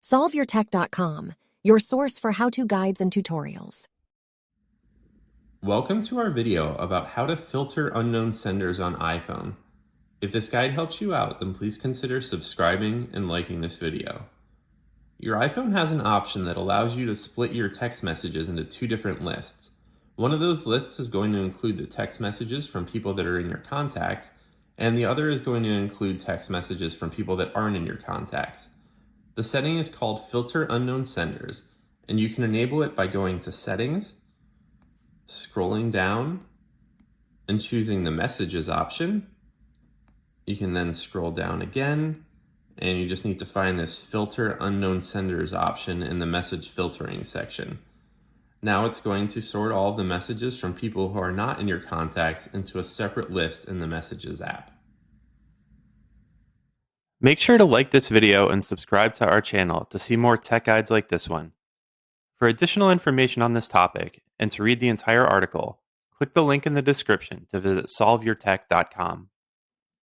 SolveYourTech.com, your source for how-to guides and tutorials. Welcome to our video about how to filter unknown senders on iPhone. If this guide helps you out, then please consider subscribing and liking this video. Your iPhone has an option that allows you to split your text messages into two different lists. One of those lists is going to include the text messages from people that are in your contacts, and the other is going to include text messages from people that aren't in your contacts. The setting is called Filter Unknown Senders, and you can enable it by going to Settings, scrolling down, and choosing the Messages option. You can then scroll down again, and you just need to find this Filter Unknown Senders option in the Message Filtering section. Now it's going to sort all of the messages from people who are not in your contacts into a separate list in the Messages app. Make sure to like this video and subscribe to our channel to see more tech guides like this one. For additional information on this topic and to read the entire article, click the link in the description to visit solveyourtech.com.